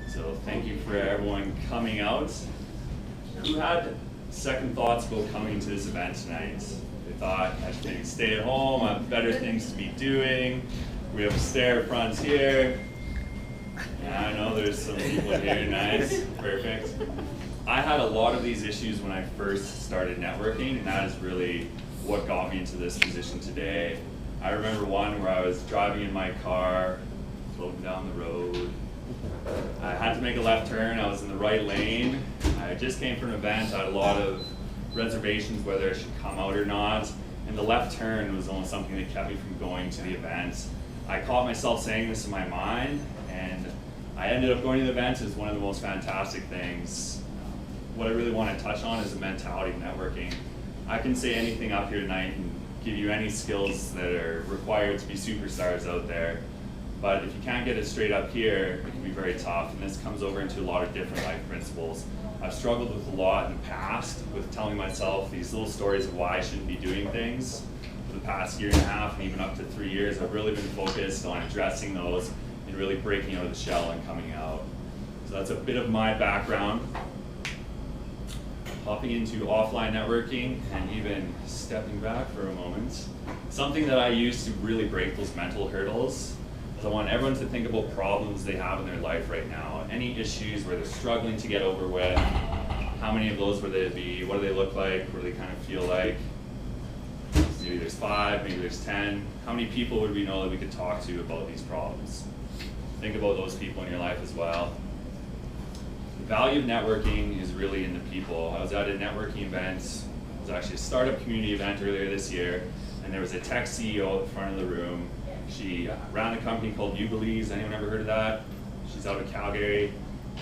So thank you for everyone coming out. Who had second thoughts about coming to this event tonight? They thought I should maybe stay at home, I have better things to be doing. We have stair fronts here. Yeah, I know there's some people here, nice, perfect. I had a lot of these issues when I first started networking, and that is really what got me into this position today. I remember one where I was driving in my car, floating down the road. I had to make a left turn, I was in the right lane. I just came from an event, I had a lot of reservations whether I should come out or not, and the left turn was almost something that kept me from going to the event. I caught myself saying this in my mind, and I ended up going to the event. It was one of the most fantastic things. What I really want to touch on is the mentality of networking. I can say anything up here tonight and give you any skills that are required to be superstars out there. But if you can't get it straight up here, it can be very tough, and this comes over into a lot of different life principles. I've struggled with a lot in the past with telling myself these little stories of why I shouldn't be doing things. For the past year and a half, and even up to 3 years, I've really been focused on addressing those and really breaking out of the shell and coming out. So that's a bit of my background. Hopping into offline networking and even stepping back for a moment. Something that I use to really break those mental hurdles is I want everyone to think about problems they have in their life right now. Any issues where they're struggling to get over with. How many of those would they be? What do they look like? What do they kind of feel like? Maybe there's 5, maybe there's 10. How many people would we know that we could talk to about these problems? Think about those people in your life as well. The value of networking is really in the people. I was at a networking event. It was actually a startup community event earlier this year, and there was a tech CEO at the front of the room. She ran a company called Uniqueness. Anyone ever heard of that? She's out of Calgary.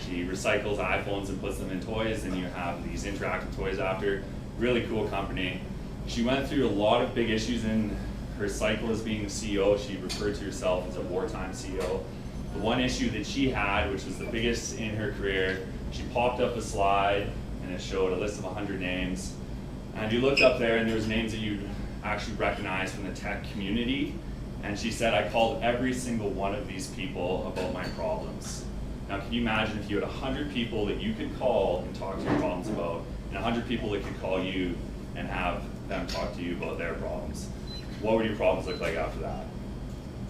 She recycles iPhones and puts them in toys, and you have these interactive toys after. Really cool company. She went through a lot of big issues in her cycle as being the CEO. She referred to herself as a wartime CEO. The one issue that she had, which was the biggest in her career, she popped up a slide and it showed a list of 100 names. And you looked up there and there was names that you'd actually recognize from the tech community. And she said, I called every single one of these people about my problems. Now can you imagine if you had 100 people that you could call and talk to your problems about, and 100 people that could call you and have them talk to you about their problems? What would your problems look like after that?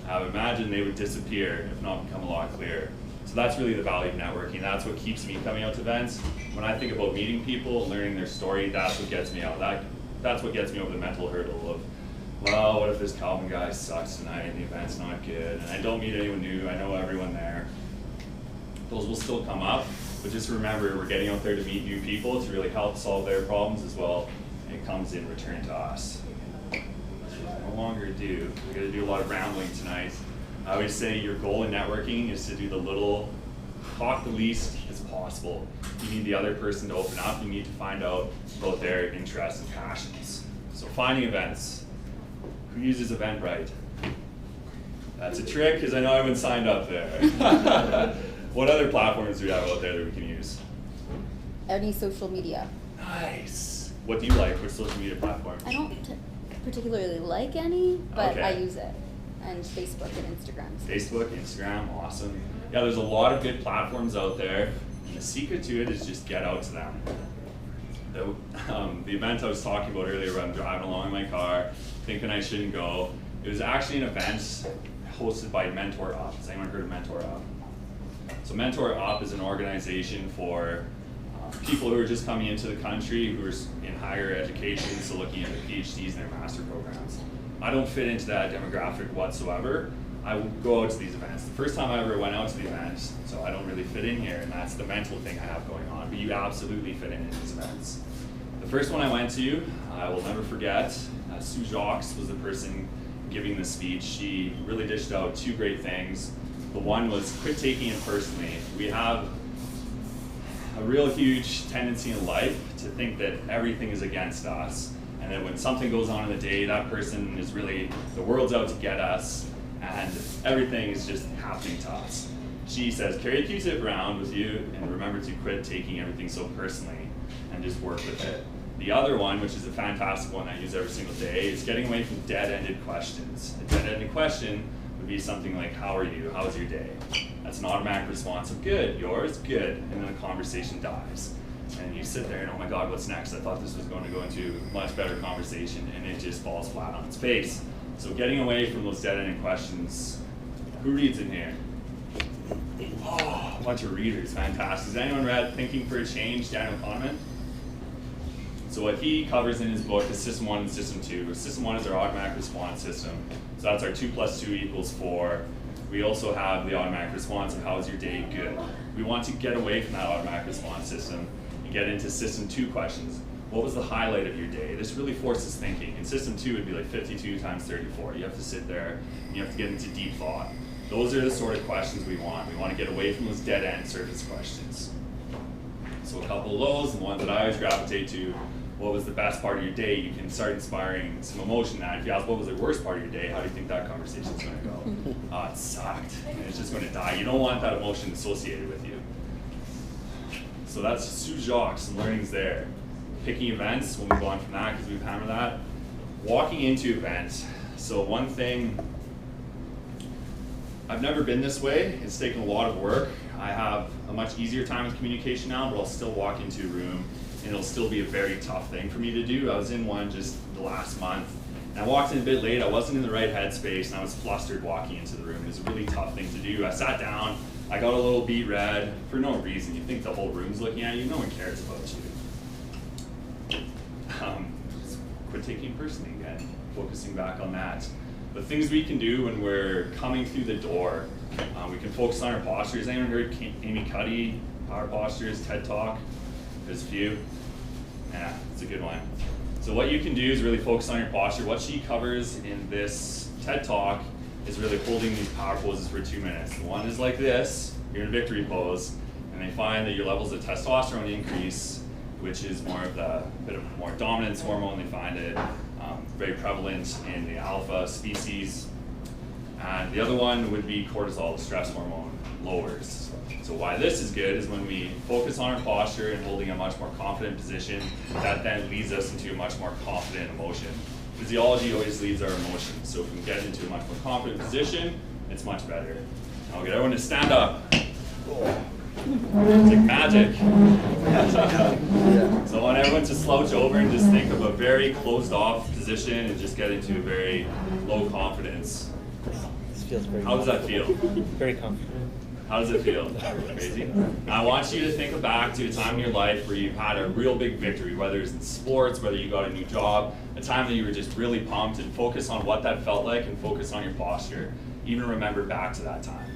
I would imagine they would disappear, if not become a lot clearer. So that's really the value of networking. That's what keeps me coming out to events. When I think about meeting people, learning their story, that's what gets me out. That's what gets me over the mental hurdle of, well, what if this Calvin guy sucks tonight and the event's not good, and I don't meet anyone new, I know everyone there. Those will still come up, but just remember, we're getting out there to meet new people to really help solve their problems as well, and it comes in return to us. No longer ado. We're going to do a lot of rambling tonight. I always say your goal in networking is to do talk the least as possible. You need the other person to open up. You need to find out about their interests and passions. So finding events. Who uses Eventbrite? That's a trick because I know I haven't signed up there. What other platforms do we have out there that we can use? Any social media. Nice. What do you like? Which social media platform? I don't particularly like any, but Okay. I use it. And Facebook and Instagram. Facebook, Instagram, awesome. Yeah, there's a lot of good platforms out there. And the secret to it is just get out to them. The event I was talking about earlier, where I'm driving along in my car, thinking I shouldn't go, it was actually an event hosted by Mentor Up. Has anyone heard of Mentor Up? So Mentor Up is an organization for people who are just coming into the country, who are in higher education, so looking at their PhDs and their master programs. I don't fit into that demographic whatsoever. I will go out to these events. The first time I ever went out to the event, so I don't really fit in here, and that's the mental thing I have going on, but you absolutely fit in these events. The first one I went to, I will never forget, Sue Jacques was the person giving the speech. She really dished out 2 great things. The one was quit taking it personally. We have a real huge tendency in life to think that everything is against us, and that when something goes on in the day, that person is really, the world's out to get us, and everything is just happening to us. She says, carry a Q-tip around with you, and remember to quit taking everything so personally, and just work with it. The other one, which is a fantastic one I use every single day, is getting away from dead-ended questions. A dead-ended question would be something like, how are you? How's your day? That's an automatic response of good, yours, good, and then the conversation dies. And you sit there and, oh my God, what's next? I thought this was going to go into a much better conversation, and it just falls flat on its face. So getting away from those dead-ended questions. Who reads in here? Oh, a bunch of readers, fantastic. Has anyone read Thinking for a Change, Daniel Kahneman? So what he covers in his book is System 1 and System 2. System 1 is our automatic response system. So that's our 2 + 2 = 4. We also have the automatic response of how is your day good. We want to get away from that automatic response system and get into System 2 questions. What was the highlight of your day? This really forces thinking. In System 2 it would be like 52 times 34. You have to sit there and you have to get into deep thought. Those are the sort of questions we want. We want to get away from those dead-end surface questions. So a couple of those, and the ones that I always gravitate to, what was the best part of your day? You can start inspiring some emotion now. If you ask what was the worst part of your day, how do you think that conversation is going to go? Oh, it sucked, and it's just going to die. You don't want that emotion associated with you. So that's Sue Jacques, some learnings there. Picking events, we'll move on from that because we've hammered that. Walking into events. So one thing, I've never been this way. It's taken a lot of work. I have a much easier time with communication now, but I'll still walk into a room and it'll still be a very tough thing for me to do. I was in one just the last month, and I walked in a bit late. I wasn't in the right headspace, and I was flustered walking into the room. It was a really tough thing to do. I sat down, I got a little beet red for no reason. You think the whole room's looking at you, no one cares about you. Quit taking it personally again, focusing back on that. The things we can do when we're coming through the door, we can focus on our posture. Has anyone heard Amy Cuddy, Power Postures, TED Talk? There's a few. Yeah, it's a good one. So what you can do is really focus on your posture. What she covers in this TED Talk is really holding these power poses for 2 minutes. The one is like this, you're in a victory pose, and they find that your levels of testosterone increase, which is more of the bit of more dominance hormone. They find it very prevalent in the alpha species. And the other one would be cortisol, the stress hormone, lowers. So why this is good is when we focus on our posture and holding a much more confident position, that then leads us into a much more confident emotion. Physiology always leads our emotions. So if we can get into a much more confident position, it's much better. I'll get everyone to stand up. It's like magic. So I want everyone to slouch over and just think of a very closed off position and just get into a very low confidence. This feels very How does that feel? Very comfortable. How does it feel? Crazy? I want you to think back to a time in your life where you've had a real big victory, whether it's in sports, whether you got a new job, a time that you were just really pumped, and focus on what that felt like and focus on your posture. Even remember back to that time.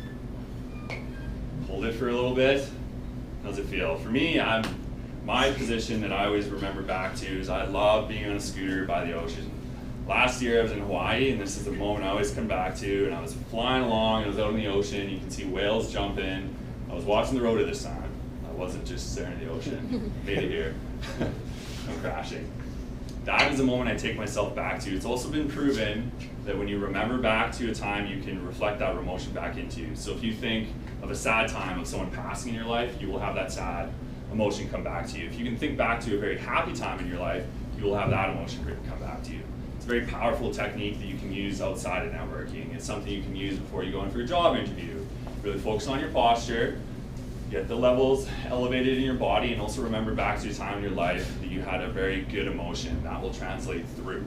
Hold it for a little bit. How does it feel? For me, my position that I always remember back to is I love being on a scooter by the ocean. Last year I was in Hawaii, and this is the moment I always come back to, and I was flying along, I was out in the ocean, you can see whales jumping. I was watching the rotor this time. I wasn't just staring at the ocean. Made it here. No crashing. That is the moment I take myself back to. It's also been proven that when you remember back to a time, you can reflect that emotion back into. So if you think of a sad time of someone passing in your life, you will have that sad emotion come back to you. If you can think back to a very happy time in your life, you will have that emotion come back to you. It's a very powerful technique that you can use outside of networking. It's something you can use before you go in for a job interview. Really focus on your posture, get the levels elevated in your body, and also remember back to a time in your life that you had a very good emotion. That will translate through.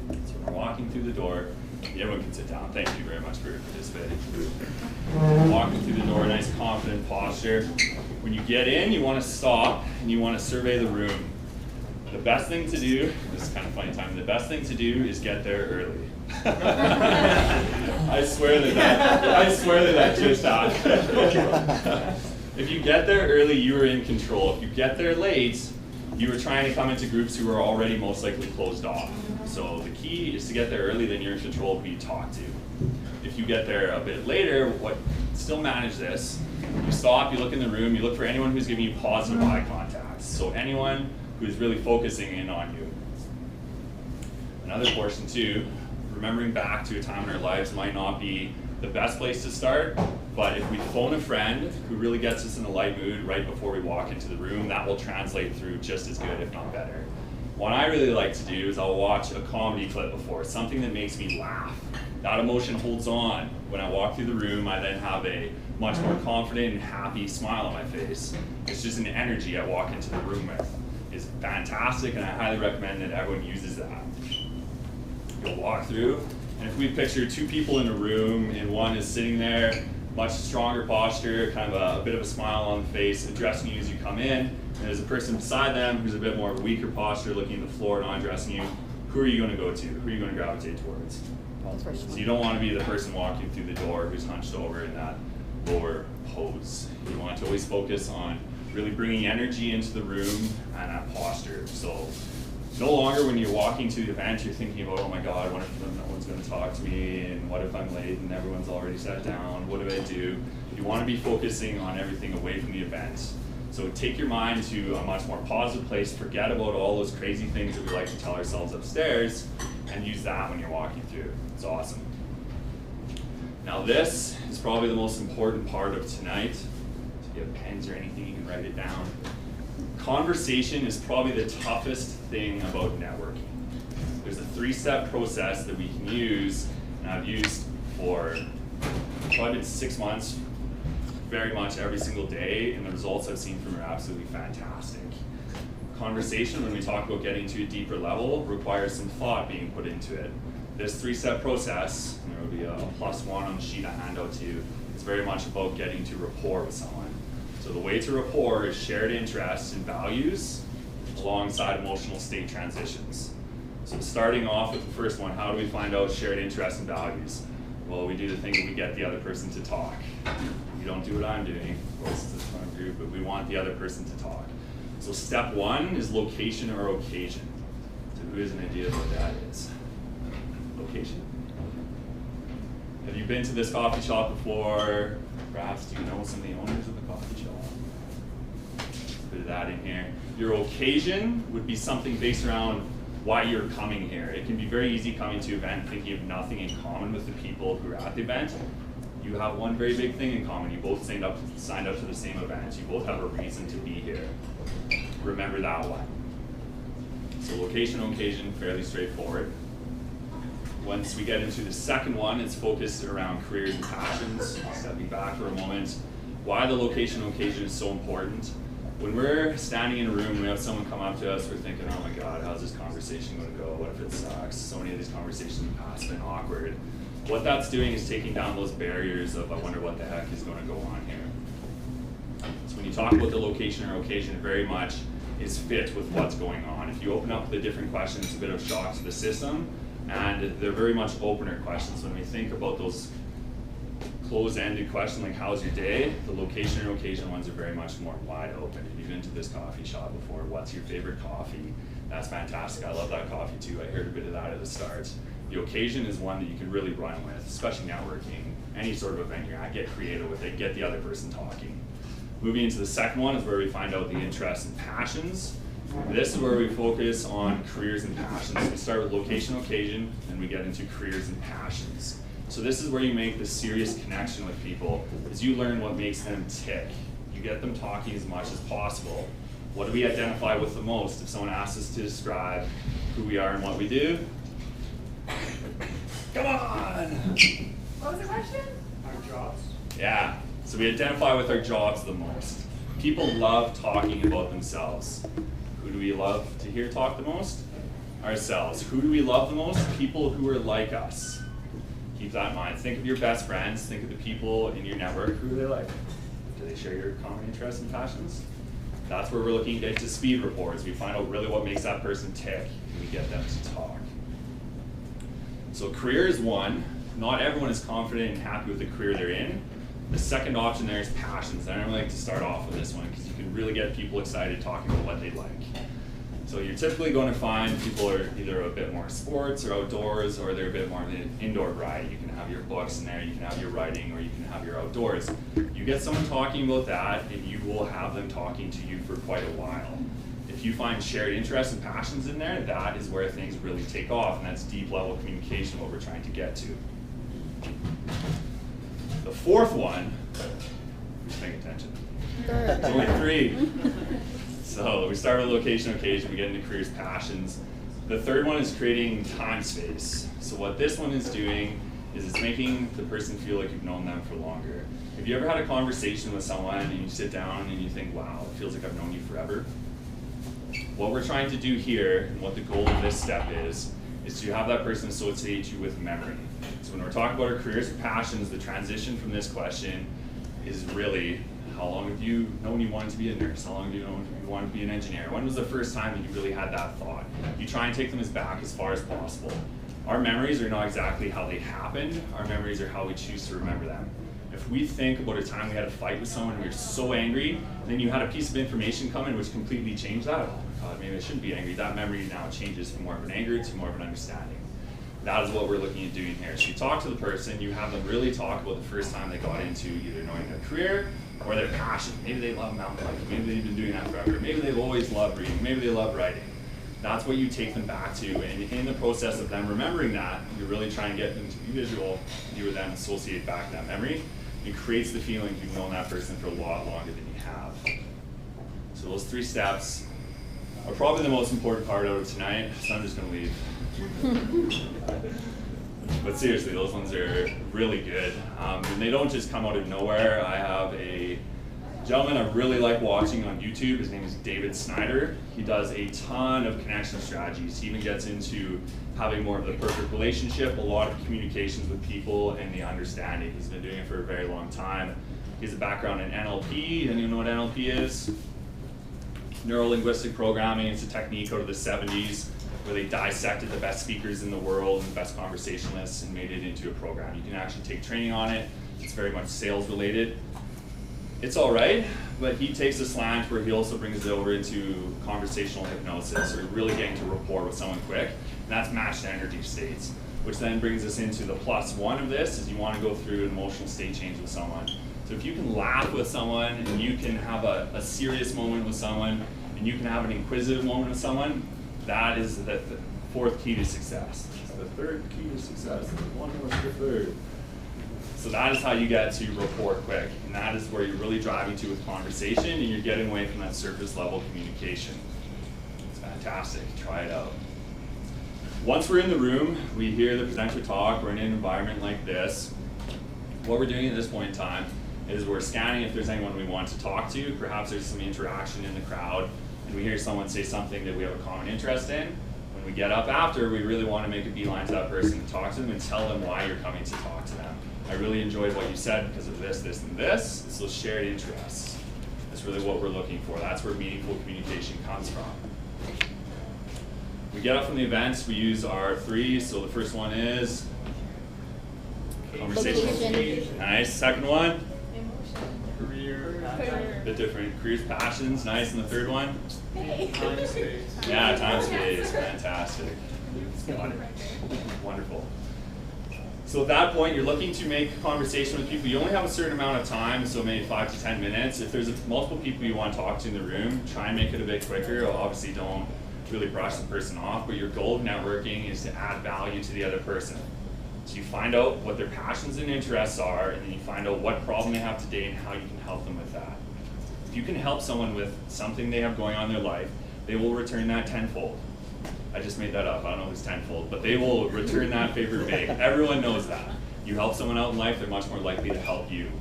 So when we're walking through the door, everyone can sit down. Thank you very much for participating. Walking through the door, nice confident posture. When you get in, you want to stop and you want to survey the room. The best thing to do, this is kind of funny time, the best thing to do is get there early. I swear that just happened. If you get there early, you are in control. If you get there late, you are trying to come into groups who are already most likely closed off. So the key is to get there early, then you're in control of who you talk to. If you get there a bit later, still manage this. You stop, you look in the room, you look for anyone who's giving you positive eye contact. So anyone who's really focusing in on you. Another portion too, remembering back to a time in our lives might not be the best place to start, but if we phone a friend who really gets us in a light mood right before we walk into the room, that will translate through just as good, if not better. What I really like to do is I'll watch a comedy clip before, something that makes me laugh. That emotion holds on. When I walk through the room, I then have a much more confident and happy smile on my face. It's just an energy I walk into the room with. It's fantastic, and I highly recommend that everyone uses that. You'll walk through, and if we picture two people in a room, and one is sitting there, much stronger posture, kind of a bit of a smile on the face, addressing you as you come in, and there's a person beside them who's a bit more of a weaker posture, looking at the floor, not addressing you. Who are you going to go to? Who are you going to gravitate towards? The first So one. you don't want to be the person walking through the door who's hunched over in that lower pose. You want to always focus on really bringing energy into the room and that posture. So no longer when you're walking to the event, you're thinking about, oh my God, what if no one's going to talk to me, and what if I'm late and everyone's already sat down, what do I do? You want to be focusing on everything away from the event. So take your mind to a much more positive place, forget about all those crazy things that we like to tell ourselves upstairs, and use that when you're walking through. It's awesome. Now this is probably the most important part of tonight. If you have pens or anything, you can write it down. Conversation is probably the toughest thing about networking. There's a 3-step process that we can use, and I've used for probably been 6 months, very much every single day, and the results I've seen from it are absolutely fantastic. Conversation, when we talk about getting to a deeper level, requires some thought being put into it. This 3-step process, and there will be a +1 on the sheet I hand out to you, is very much about getting to rapport with someone. So the way to rapport is shared interests and values alongside emotional state transitions. So starting off with the first one, how do we find out shared interests and values? Well, we do the thing that we get the other person to talk. We don't do what I'm doing, of course it's a fun group, but we want the other person to talk. So step 1 is location or occasion. So who has an idea of what that is? Location. Have you been to this coffee shop before? Perhaps do you know some of the owners of the coffee shop? A bit of that in here. Your occasion would be something based around why you're coming here. It can be very easy coming to an event thinking of nothing in common with the people who are at the event. You have one very big thing in common. You both signed up to the same event. You both have a reason to be here. Remember that one. So location and occasion, fairly straightforward. Once we get into the second one, it's focused around careers and passions. Stepping back for a moment, why the location and occasion is so important. When we're standing in a room and we have someone come up to us, we're thinking, oh my God, how's this conversation going to go? What if it sucks? So many of these conversations in the past have been awkward. What that's doing is taking down those barriers of, I wonder what the heck is going to go on here. So when you talk about the location or occasion, it very much is fit with what's going on. If you open up the different questions, it's a bit of shock to the system, and they're very much opener questions. When we think about those closed-ended questions like how's your day, the location or occasion ones are very much more wide open. If you've been to this coffee shop before, what's your favorite coffee? That's fantastic. I love that coffee too. I heard a bit of that at the start. The occasion is one that you can really run with, especially networking. Any sort of event you're at, get creative with it, get the other person talking. Moving into the second one is where we find out the interests and passions. This is where we focus on careers and passions. We start with location, occasion, and we get into careers and passions. So this is where you make the serious connection with people, is you learn what makes them tick. You get them talking as much as possible. What do we identify with the most? If someone asks us to describe who we are and what we do, come on! What was the question? Our jobs. Yeah, so we identify with our jobs the most. People love talking about themselves. Who do we love to hear talk the most? Ourselves. Who do we love the most? People who are like us. Keep that in mind. Think of your best friends. Think of the people in your network. Who do they like? Do they share your common interests and passions? That's where we're looking to get to speed reports. We find out really what makes that person tick, and we get them to talk. So career is one. Not everyone is confident and happy with the career they're in. The second option there is passions. And I like to start off with this one because you can really get people excited talking about what they like. So you're typically going to find people are either a bit more sports or outdoors, or they're a bit more of an indoor variety. You can have your books in there, you can have your writing, or you can have your outdoors. You get someone talking about that, and you will have them talking to you for quite a while. If you find shared interests and passions in there, that is where things really take off, and that's deep level communication, what we're trying to get to. The fourth one, who's paying attention? Third. Only 3. So we start with location, occasion, we get into careers, passions. The third one is creating time space. So what this one is doing is it's making the person feel like you've known them for longer. Have you ever had a conversation with someone and you sit down and you think, wow, it feels like I've known you forever? What we're trying to do here, and what the goal of this step is to have that person associate you with memory. So when we're talking about our careers and passions, the transition from this question is really, how long have you known you wanted to be a nurse? How long have you known you wanted to be an engineer? When was the first time that you really had that thought? You try and take them as back as far as possible. Our memories are not exactly how they happened. Our memories are how we choose to remember them. If we think about a time we had a fight with someone and we were so angry, and then you had a piece of information come in which completely changed that, maybe I shouldn't be angry. That memory now changes from more of an anger to more of an understanding. That is what we're looking at doing here. So you talk to the person, you have them really talk about the first time they got into either knowing their career or their passion. Maybe they love mountain biking, maybe they've been doing that forever, maybe they've always loved reading, maybe they love writing. That's what you take them back to, and in the process of them remembering that, you're really trying to get them to be visual, you would then associate back that memory. It creates the feeling you've known that person for a lot longer than you have. So those 3 steps are probably the most important part of tonight, so I'm just gonna leave. But seriously, those ones are really good. And they don't just come out of nowhere. I have a gentleman I really like watching on YouTube. His name is Schneider. He does a ton of connection strategies. He even gets into having more of the perfect relationship, a lot of communications with people, and the understanding. He's been doing it for a very long time. He has a background in NLP. Anyone know what NLP is? Neuro-linguistic programming. It's a technique out of the 70s where they dissected the best speakers in the world and the best conversationalists and made it into a program. You can actually take training on it. It's very much sales related. It's all right, but he takes a slant where he also brings it over into conversational hypnosis, or really getting to rapport with someone quick, and that's matched energy states, which then brings us into the +1 of this, is you want to go through an emotional state change with someone. So if you can laugh with someone, and you can have a serious moment with someone, and you can have an inquisitive moment with someone, that is the 4th key to success. The 3rd key to success, one was the 3rd. So that is how you get to rapport quick, and that is where you're really driving to with conversation, and you're getting away from that surface level communication. It's fantastic, try it out. Once we're in the room, we hear the presenter talk, we're in an environment like this. What we're doing at this point in time is we're scanning if there's anyone we want to talk to. Perhaps there's some interaction in the crowd, and we hear someone say something that we have a common interest in. When we get up after, we really want to make a beeline to that person and talk to them and tell them why you're coming to talk to them. I really enjoyed what you said because of this, this, and this. It's those shared interests. That's really what we're looking for. That's where meaningful communication comes from. We get up from the events, we use our 3. So the first one is conversational key. Nice. Second one? Career. A bit different. Careers, passions. Nice. And the third one? Time space. Yeah, time space. Fantastic. Wonderful. So at that point, you're looking to make a conversation with people. You only have a certain amount of time, so maybe 5 to 10 minutes. If there's multiple people you want to talk to in the room, try and make it a bit quicker. Obviously, don't really brush the person off, but your goal of networking is to add value to the other person. So you find out what their passions and interests are, and then you find out what problem they have today and how you can help them with that. If you can help someone with something they have going on in their life, they will return that tenfold. I just made that up, I don't know if it's tenfold, but they will return that favor big. Everyone knows that. You help someone out in life, they're much more likely to help you.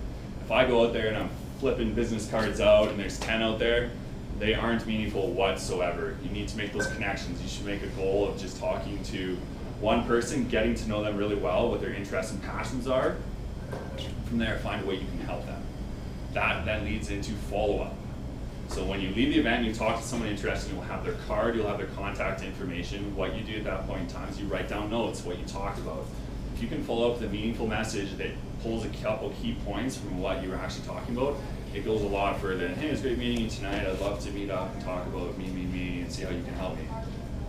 If I go out there and I'm flipping business cards out and there's 10 out there, they aren't meaningful whatsoever. You need to make those connections. You should make a goal of just talking to one person, getting to know them really well, what their interests and passions are. From there, find a way you can help them. That then leads into follow-up. So when you leave the event, you talk to someone interested, you'll have their card, you'll have their contact information. What you do at that point in time is you write down notes, what you talked about. If you can follow up with a meaningful message that pulls a couple key points from what you were actually talking about, it goes a lot further than, hey, it was great meeting you tonight, I'd love to meet up and talk about me, and see how you can help me.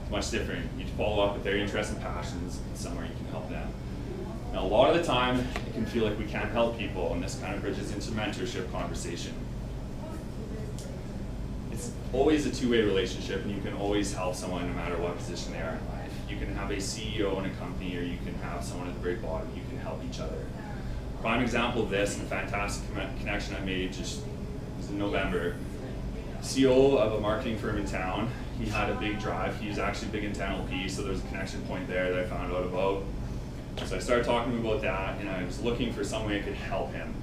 It's much different. You follow up with their interests and passions, and somewhere you can help them. Now, a lot of the time, it can feel like we can't help people, and this kind of bridges into mentorship conversation. It's always a two-way relationship, and you can always help someone no matter what position they are in life. You can have a CEO in a company, or you can have someone at the very bottom. You can help each other. Prime example of this, and a fantastic connection I made just was in November. CEO of a marketing firm in town. He had a big drive. He's actually big into NLP, so there's a connection point there that I found out about. So I started talking to him about that, and I was looking for some way I could help him.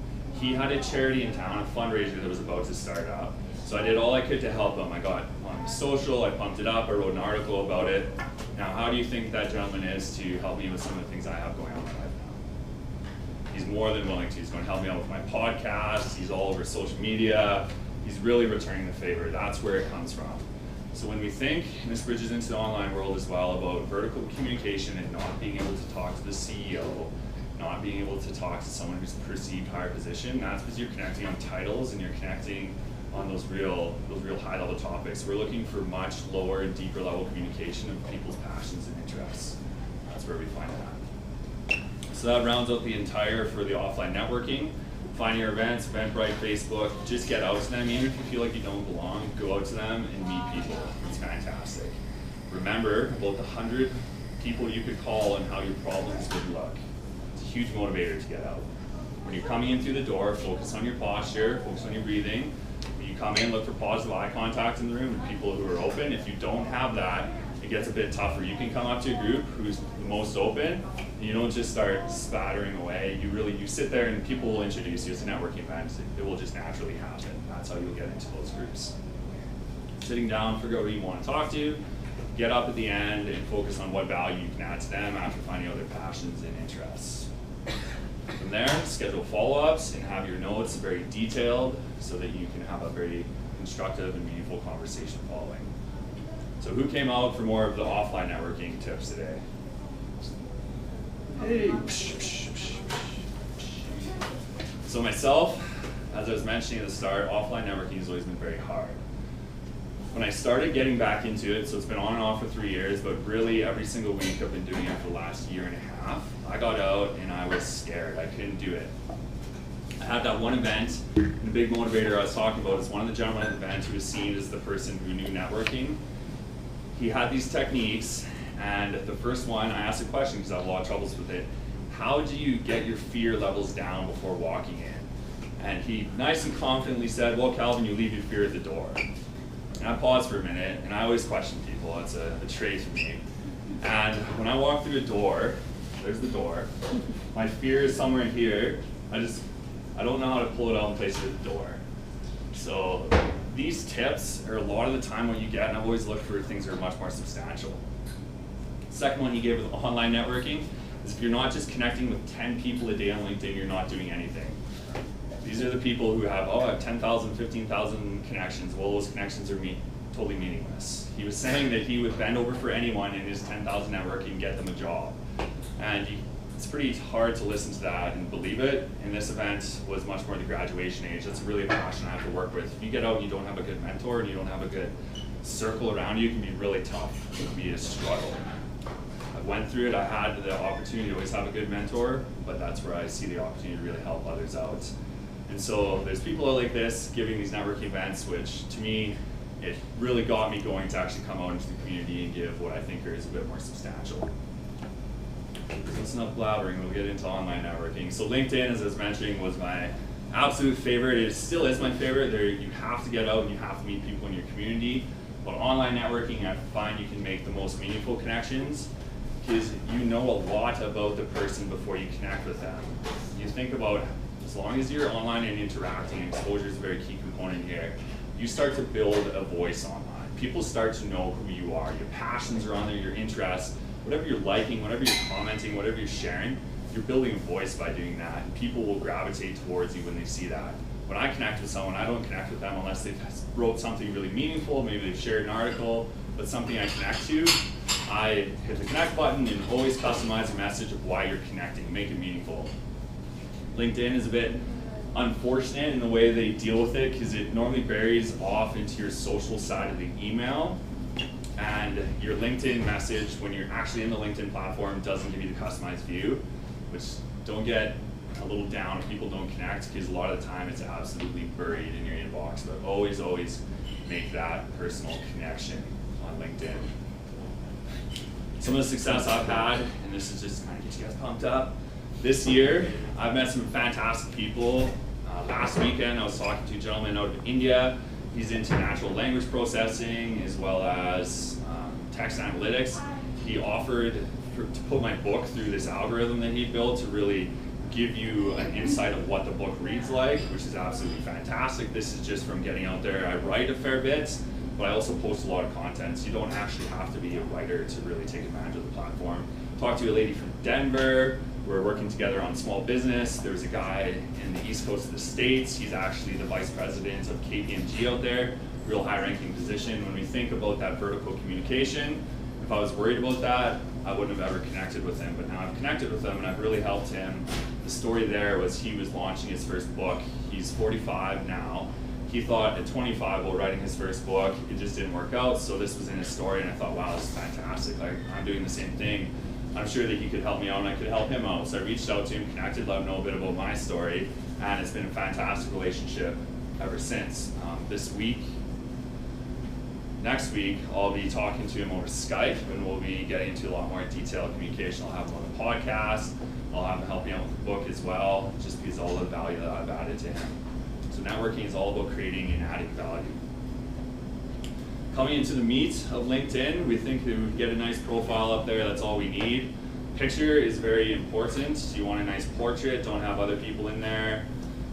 He had a charity in town, a fundraiser that was about to start up. So I did all I could to help him. I got on social, I pumped it up, I wrote an article about it. Now, how do you think that gentleman is to help me with some of the things I have going on in my life now? He's more than willing to. He's going to help me out with my podcast. He's all over social media. He's really returning the favor. That's where it comes from. So when we think, and this bridges into the online world as well, about vertical communication and not being able to talk to the CEO, not being able to talk to someone who's perceived higher position, that's because you're connecting on titles and you're connecting on those real high level topics. We're looking for much lower and deeper level communication of people's passions and interests. That's where we find that. So that rounds out the entire for the offline networking. Find your events, Eventbrite, Facebook, just get out to them. Even if you feel like you don't belong, go out to them and meet people. It's fantastic. Remember about the 100 people you could call and how your problems would look. It's a huge motivator to get out. When you're coming in through the door, focus on your posture, focus on your breathing. When you come in, look for positive eye contact in the room and people who are open. If you don't have that, it gets a bit tougher. You can come up to a group who's the most open, and you don't just start spattering away. You sit there and people will introduce you. It's a networking event. It will just naturally happen. That's how you'll get into those groups. Sitting down, figure out who you want to talk to, get up at the end and focus on what value you can add to them after finding out their passions and interests. From there, schedule follow-ups and have your notes very detailed so that you can have a very constructive and meaningful conversation following. So who came out for more of the offline networking tips today? Hey. So myself, as I was mentioning at the start, offline networking has always been very hard. When I started getting back into it, so it's been on and off for 3 years, but really every single week I've been doing it for the last year and a half. I got out and I was scared. I couldn't do it. I had that one event, and the big motivator I was talking about is one of the gentlemen at the event who was seen as the person who knew networking. He had these techniques, and the first one, I asked a question because I have a lot of troubles with it. How do you get your fear levels down before walking in? And he nice and confidently said, well, Calvin, you leave your fear at the door. And I paused for a minute, and I always question people. It's a trait for me. And when I walk through a door, there's the door. My fear is somewhere in here. I don't know how to pull it out and place it at the door. So these tips are a lot of the time what you get, and I've always looked for things that are much more substantial. Second one he gave with online networking is if you're not just connecting with 10 people a day on LinkedIn, you're not doing anything. These are the people who have, I have 10,000, 15,000 connections. Well, those connections are totally meaningless. He was saying that he would bend over for anyone in his 10,000 networking and get them a job. And it's pretty hard to listen to that and believe it. And this event was much more the graduation age. That's really a passion I have to work with. If you get out and you don't have a good mentor and you don't have a good circle around you, it can be really tough. It can be a struggle. I went through it. I had the opportunity to always have a good mentor, but that's where I see the opportunity to really help others out. And so there's people like this giving these networking events, which to me, it really got me going to actually come out into the community and give what I think is a bit more substantial. So that's enough blabbering, we'll get into online networking. So LinkedIn, as I was mentioning, was my absolute favorite. It still is my favorite. You have to get out and you have to meet people in your community. But online networking, I find you can make the most meaningful connections because you know a lot about the person before you connect with them. You think about, as long as you're online and interacting, exposure is a very key component here. You start to build a voice online. People start to know who you are. Your passions are on there, your interests, whatever you're liking, whatever you're commenting, whatever you're sharing, you're building a voice by doing that. And people will gravitate towards you when they see that. When I connect with someone, I don't connect with them unless they've wrote something really meaningful, maybe they've shared an article, but something I connect to. I hit the connect button and always customize a message of why you're connecting, make it meaningful. LinkedIn is a bit unfortunate in the way they deal with it because it normally buries off into your social side of the email, and your LinkedIn message when you're actually in the LinkedIn platform doesn't give you the customized view, which don't get a little down if people don't connect because a lot of the time it's absolutely buried in your inbox, but always make that personal connection on LinkedIn. Some of the success I've had, and this is just kind of get you guys pumped up, this year I've met some fantastic people. Last weekend I was talking to a gentleman out of India. He's into natural language processing as well as text analytics. He offered to put my book through this algorithm that he built to really give you an insight of what the book reads like, which is absolutely fantastic. This is just from getting out there. I write a fair bit, but I also post a lot of content, so you don't actually have to be a writer to really take advantage of the platform. Talked to a lady from Denver. We're working together on small business. There was a guy in the east coast of the States. He's actually the vice president of KPMG out there, real high-ranking position. When we think about that vertical communication, if I was worried about that, I wouldn't have ever connected with him, but now I've connected with him and I've really helped him. The story there was he was launching his first book. He's 45 now. He thought at 25 while writing his first book, it just didn't work out, so this was in his story and I thought, wow, this is fantastic. Like, I'm doing the same thing. I'm sure that he could help me out and I could help him out. So I reached out to him, connected, let him know a bit about my story, and it's been a fantastic relationship ever since. Next week, I'll be talking to him over Skype and we'll be getting into a lot more detailed communication. I'll have him on the podcast. I'll have him help me out with the book as well, just because of all the value that I've added to him. So networking is all about creating and adding value. Coming into the meat of LinkedIn, we think that we get a nice profile up there, that's all we need. Picture is very important. You want a nice portrait, don't have other people in there.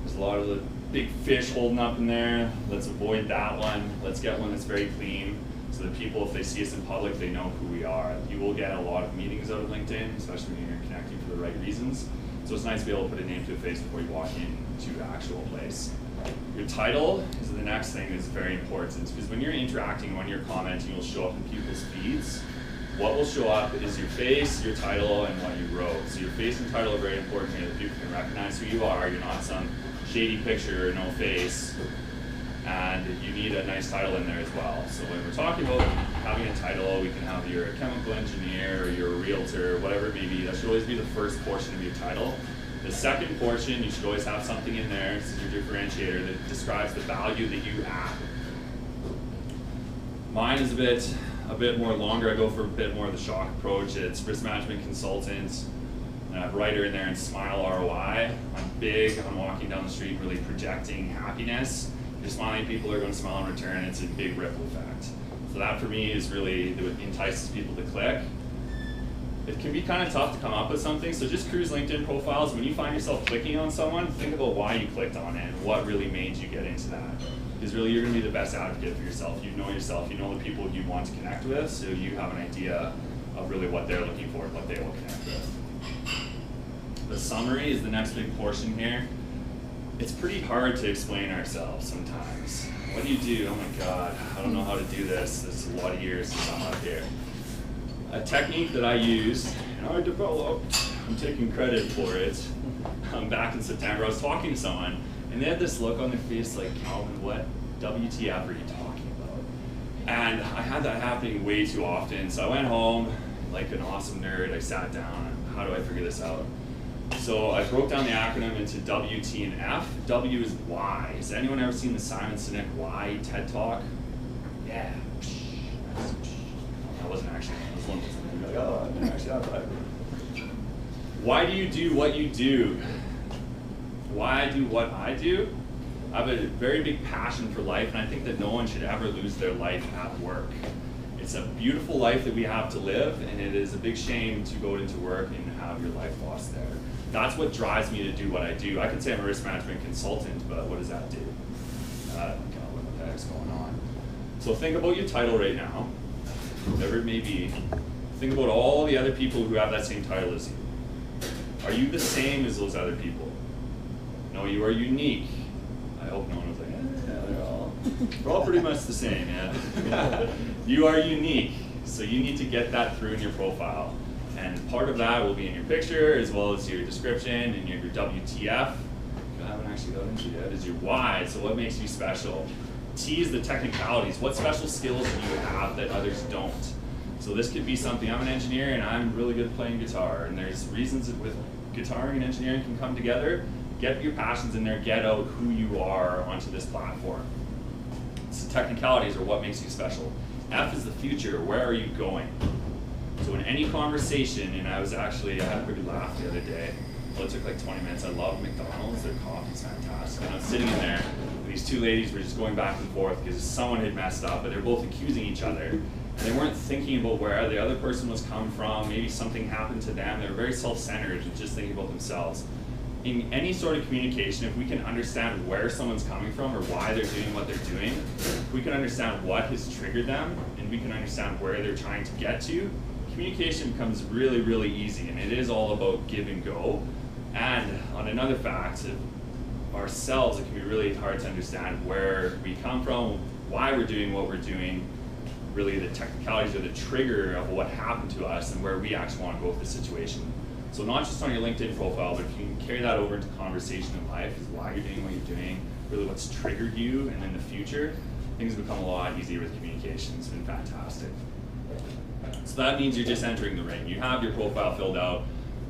There's a lot of the big fish holding up in there. Let's avoid that one. Let's get one that's very clean so that people, if they see us in public, they know who we are. You will get a lot of meetings out of LinkedIn, especially when you're connecting for the right reasons. So it's nice to be able to put a name to a face before you walk into the actual place. Your title is the next thing that's very important, because when you're interacting, when you're commenting, you'll show up in people's feeds. What will show up is your face, your title, and what you wrote. So your face and title are very important here, that people can recognize who you are. You're not some shady picture, no face, and you need a nice title in there as well. So when we're talking about having a title, we can have you're a chemical engineer, or you're a realtor, whatever it may be. That should always be the first portion of your title. The second portion, you should always have something in there, this is your differentiator, that describes the value that you add. Mine is a bit more longer. I go for a bit more of the shock approach. It's risk management consultant, and I have writer in there and smile ROI. I'm big on walking down the street really projecting happiness. If you're smiling, people are going to smile in return. It's a big ripple effect. So that for me is really what entices people to click. It can be kind of tough to come up with something, so just cruise LinkedIn profiles. When you find yourself clicking on someone, think about why you clicked on it and what really made you get into that. Because really you're going to be the best advocate for yourself. You know the people you want to connect with, so you have an idea of really what they're looking for and what they will connect with. The summary is the next big portion here. It's pretty hard to explain ourselves sometimes. What do you do? Oh my God, I don't know how to do this. This is a lot of years to sum up here. A technique that I used, and I developed, I'm taking credit for it, back in September. I was talking to someone, and they had this look on their face like, Calvin, what WTF are you talking about? And I had that happening way too often, so I went home, like an awesome nerd, I sat down, how do I figure this out? So I broke down the acronym into W, T, and F. W is why. Has anyone ever seen the Simon Sinek Why TED Talk? Yeah. That wasn't actually, this one wasn't like, oh, I didn't actually have that. Why do you do what you do? Why I do what I do? I have a very big passion for life, and I think that no one should ever lose their life at work. It's a beautiful life that we have to live, and it is a big shame to go into work and have your life lost there. That's what drives me to do what I do. I could say I'm a risk management consultant, but what does that do? I don't know what the heck's going on. So think about your title right now, whatever it may be. Think about all the other people who have that same title as you. Are you the same as those other people? No, you are unique. I hope no one was like, yeah, we're all pretty much the same, yeah. You are unique, so you need to get that through in your profile. And part of that will be in your picture, as well as your description and your WTF. I haven't actually got into yet, is your why, so what makes you special. T is the technicalities. What special skills do you have that others don't? So this could be something, I'm an engineer and I'm really good at playing guitar, and there's reasons that with guitaring and engineering can come together. Get your passions in there, get out who you are onto this platform. So technicalities are what makes you special. F is the future, where are you going? So in any conversation, and I had a pretty laugh the other day. Well, it took like 20 minutes. I love McDonald's, their coffee's fantastic. And I was sitting in there, and these two ladies were just going back and forth because someone had messed up, but they're both accusing each other. And they weren't thinking about where the other person was coming from, maybe something happened to them. They were very self-centered and just thinking about themselves. In any sort of communication, if we can understand where someone's coming from or why they're doing what they're doing, if we can understand what has triggered them, and we can understand where they're trying to get to, communication becomes really, really easy, and it is all about give and go. And on another fact, ourselves, it can be really hard to understand where we come from, why we're doing what we're doing, really the technicalities or the trigger of what happened to us and where we actually want to go with the situation. So not just on your LinkedIn profile, but if you can carry that over into conversation in life, is why you're doing what you're doing, really what's triggered you, and in the future, things become a lot easier with communication. It's been fantastic. So that means you're just entering the ring. You have your profile filled out.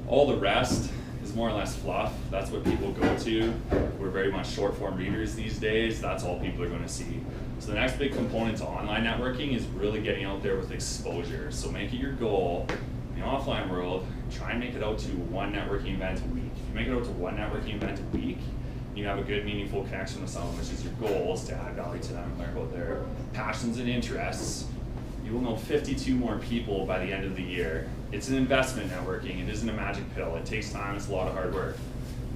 All the rest is more or less fluff. That's what people go to. We're very much short form readers these days. That's all people are going to see. So the next big component to online networking is really getting out there with exposure. So make it your goal in the offline world, try and make it out to one networking event a week. If you make it out to one networking event a week, you have a good, meaningful connection with someone, which is your goal, is to add value to them and learn about their passions and interests. You will know 52 more people by the end of the year. It's an investment, networking. It isn't a magic pill. It takes time. It's a lot of hard work.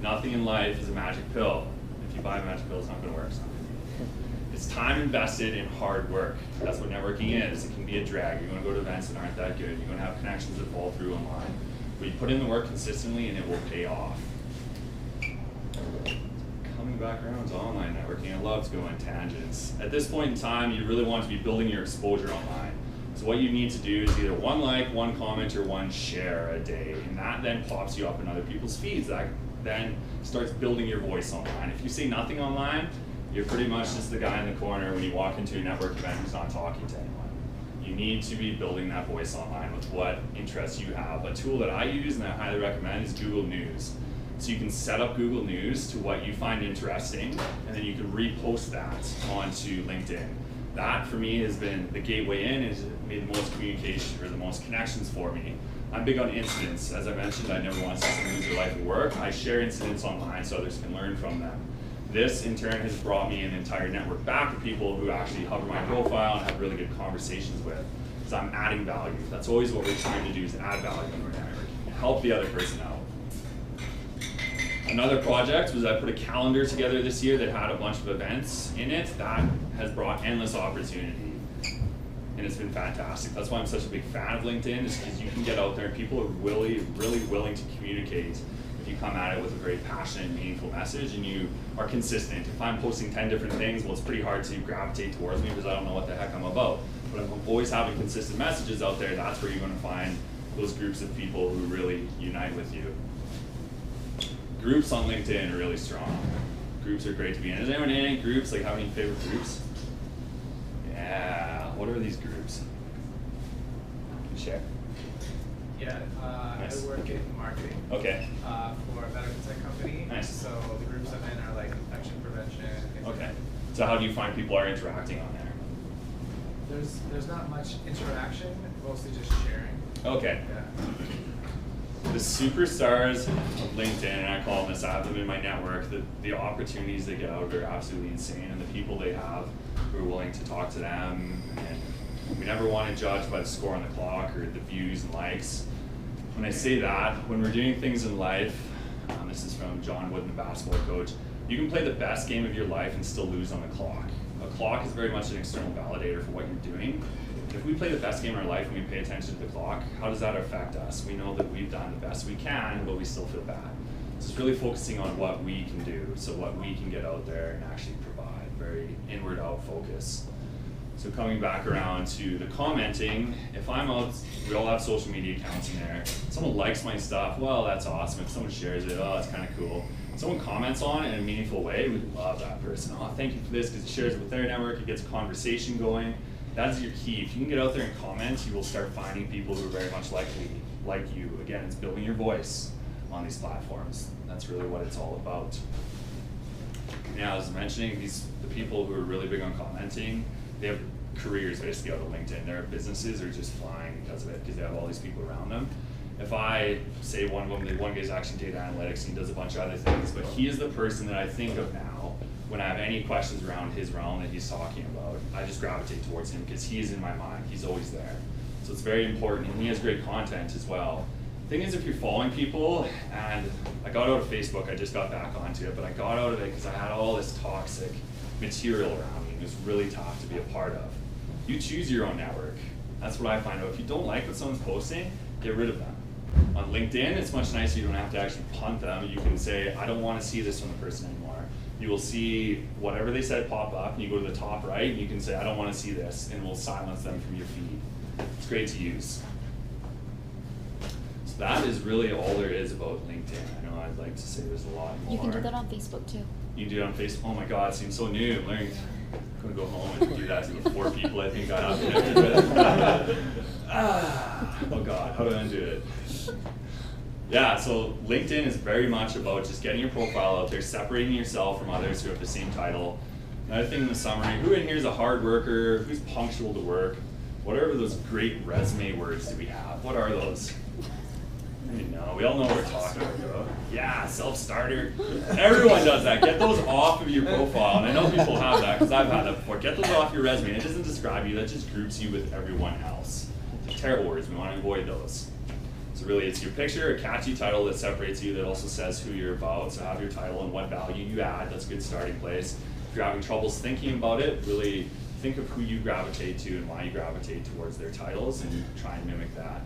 Nothing in life is a magic pill. If you buy a magic pill, it's not going to work. It's not going to be. It's time invested in hard work. That's what networking is. It can be a drag. You're going to go to events that aren't that good. You're going to have connections that fall through online. But you put in the work consistently and it will pay off. Coming back around to online networking, I love to go on tangents. At this point in time, you really want to be building your exposure online. So what you need to do is either one like, one comment, or one share a day. And that then pops you up in other people's feeds. That then starts building your voice online. If you say nothing online, you're pretty much just the guy in the corner when you walk into a network event who's not talking to anyone. You need to be building that voice online with what interests you have. A tool that I use and I highly recommend is Google News. So you can set up Google News to what you find interesting, and then you can repost that onto LinkedIn. That for me has been the gateway in, has made the most communication or the most connections for me. I'm big on incidents. As I mentioned, I never want to see someone lose their life at work. I share incidents online so others can learn from them. This in turn has brought me an entire network back of people who actually hover my profile and have really good conversations with. Because I'm adding value. That's always what we're trying to do, is add value in our networking. Help the other person out. Another project was I put a calendar together this year that had a bunch of events in it. That has brought endless opportunity, and it's been fantastic. That's why I'm such a big fan of LinkedIn, is because you can get out there and people are really willing to communicate if you come at it with a very passionate, meaningful message and you are consistent. If I'm posting 10 different things, well, it's pretty hard to gravitate towards me because I don't know what the heck I'm about. But if I'm always having consistent messages out there, that's where you're going to find those groups of people who really unite with you. Groups on LinkedIn are really strong. Groups are great to be in. Is anyone in any groups? Like, have any favorite groups? Yeah. What are these groups? Share. Yeah, Nice. I work in marketing Okay. for a medical tech company. Nice. So the groups I'm in are like infection prevention. Things like Okay. that. So how do you find people are interacting on there? There's not much interaction, mostly just sharing. Okay. Yeah. The superstars of LinkedIn, and I call them this, I have them in my network, the opportunities they get out are absolutely insane, and the people they have who are willing to talk to them, and we never want to judge by the score on the clock or the views and likes. When I say that, when we're doing things in life, this is from John Wooden, the basketball coach, you can play the best game of your life and still lose on the clock. A clock is very much an external validator for what you're doing. If we play the best game of our life and we pay attention to the clock, how does that affect us? We know that we've done the best we can, but we still feel bad. So it's really focusing on what we can do, so what we can get out there and actually provide, very inward out focus. So coming back around to the commenting, if I'm out, we all have social media accounts in there. Someone likes my stuff, well, that's awesome. If someone shares it, oh, that's kind of cool. If someone comments on it in a meaningful way, we love that person. Oh, thank you for this, because it shares it with their network, it gets a conversation going. That's your key. If you can get out there and comment, you will start finding people who are very much like you. Again, it's building your voice on these platforms. That's really what it's all about. Now, as I was mentioning, the people who are really big on commenting, they have careers basically out of LinkedIn. Their businesses are just flying because of it, because they have all these people around them. If I say one guy's actually data analytics and he does a bunch of other things, but he is the person that I think of now when I have any questions around his realm that he's talking about, I just gravitate towards him because he's in my mind. He's always there. So it's very important, and he has great content as well. Thing is, if you're following people, and I got out of Facebook, I just got back onto it, but I got out of it because I had all this toxic material around me. It was really tough to be a part of. You choose your own network. That's what I find out. If you don't like what someone's posting, get rid of them. On LinkedIn, it's much nicer. You don't have to actually punt them. You can say, I don't want to see this from the person anymore. You will see whatever they said pop up, and you go to the top right, and you can say, I don't want to see this, and we'll silence them from your feed. It's great to use. So that is really all there is about LinkedIn. I know I'd like to say there's a lot more. You can do that on Facebook too. You can do it on Facebook. Oh my God, it seems so new. I'm learning. I'm gonna go home and do that to the 4 people I think I have connected with. Oh God, how do I undo it? Yeah, so LinkedIn is very much about just getting your profile out there, separating yourself from others who have the same title. Another thing in the summary, who in here is a hard worker, who's punctual to work? Whatever those great resume words do we have? What are those? I don't know, we all know what we're talking about. Yeah, self-starter. Everyone does that. Get those off of your profile. And I know people have that because I've had that before. Get those off your resume. It doesn't describe you, that just groups you with everyone else. They're terrible words, we want to avoid those. So really it's your picture, a catchy title that separates you, that also says who you're about. So have your title and what value you add. That's a good starting place. If you're having troubles thinking about it, really think of who you gravitate to and why you gravitate towards their titles and try and mimic that.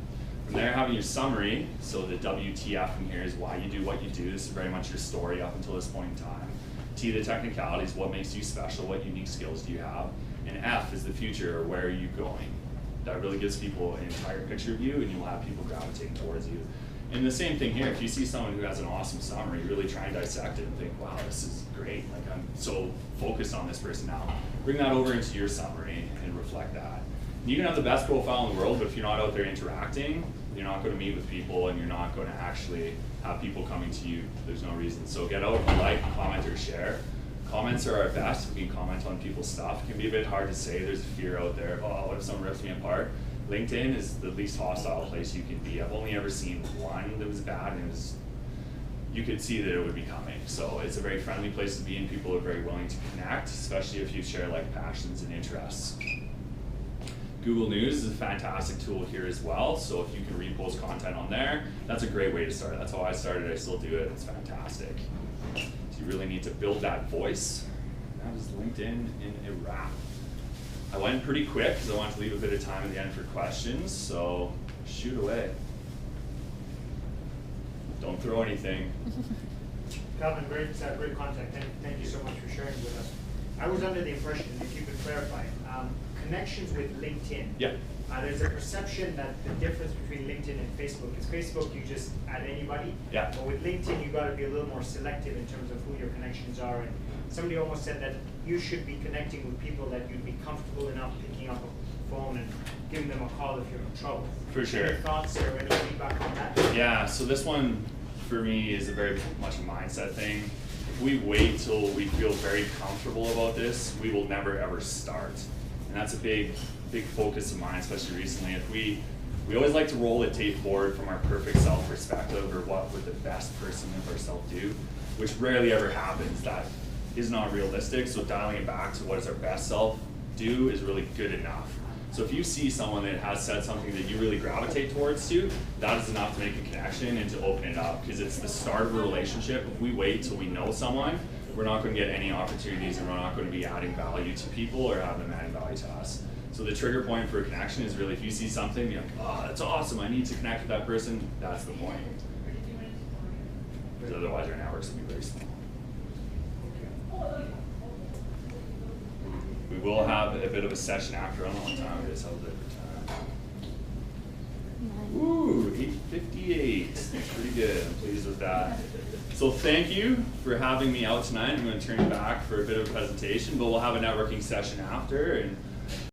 From there, having your summary, so the WTF in here is why you do what you do. This is very much your story up until this point in time. T, the technicalities, what makes you special, what unique skills do you have. And F is the future, or where are you going. That really gives people an entire picture of you, and you'll have people gravitating towards you. And the same thing here, if you see someone who has an awesome summary, really try and dissect it and think, wow, this is great. Like, I'm so focused on this person now. Bring that over into your summary and reflect that. You can have the best profile in the world, but if you're not out there interacting, you're not going to meet with people, and you're not going to actually have people coming to you. There's no reason. So get out and like, comment, or share. Comments are our best. We can comment on people's stuff. It can be a bit hard to say. There's a fear out there. Oh, what if someone rips me apart? LinkedIn is the least hostile place you can be. I've only ever seen one that was bad, and it was, you could see that it would be coming. So it's a very friendly place to be, and people are very willing to connect, especially if you share like passions and interests. Google News is a fantastic tool here as well. So if you can repost content on there, that's a great way to start. That's how I started. I still do it. It's fantastic. So you really need to build that voice. That is LinkedIn in a wrap. I went pretty quick because I wanted to leave a bit of time at the end for questions. So shoot away. Don't throw anything. Calvin, great content. Thank you so much for sharing with us. I was under the impression, if you could clarify, connections with LinkedIn. Yeah. There's a perception that the difference between LinkedIn and Facebook is Facebook, you just add anybody. Yeah. But with LinkedIn, you got to be a little more selective in terms of who your connections are. And somebody almost said that you should be connecting with people that you'd be comfortable enough picking up a phone and giving them a call if you're in trouble. For sure. Any thoughts or any feedback on that? Yeah, so this one for me is a very much a mindset thing. If we wait till we feel very comfortable about this, we will never ever start. And that's a big focus of mine, especially recently. If we always like to roll the tape forward from our perfect self perspective, or what would the best person of ourselves do, which rarely ever happens. That is not realistic, so dialing it back to what does our best self do is really good enough. So if you see someone that has said something that you really gravitate towards to, that is enough to make a connection and to open it up, because it's the start of a relationship. If we wait till we know someone, we're not going to get any opportunities, and we're not going to be adding value to people or have them adding value to us. So the trigger point for a connection is really if you see something, you're like, oh, that's awesome, I need to connect with that person, that's the point. Because otherwise our networks will be very small. We will have a bit of a session after. I don't know what time it is. How's it for time? Ooh, 8:58. That's pretty good. I'm pleased with that. So thank you for having me out tonight. I'm going to turn it back for a bit of a presentation, but we'll have a networking session after. And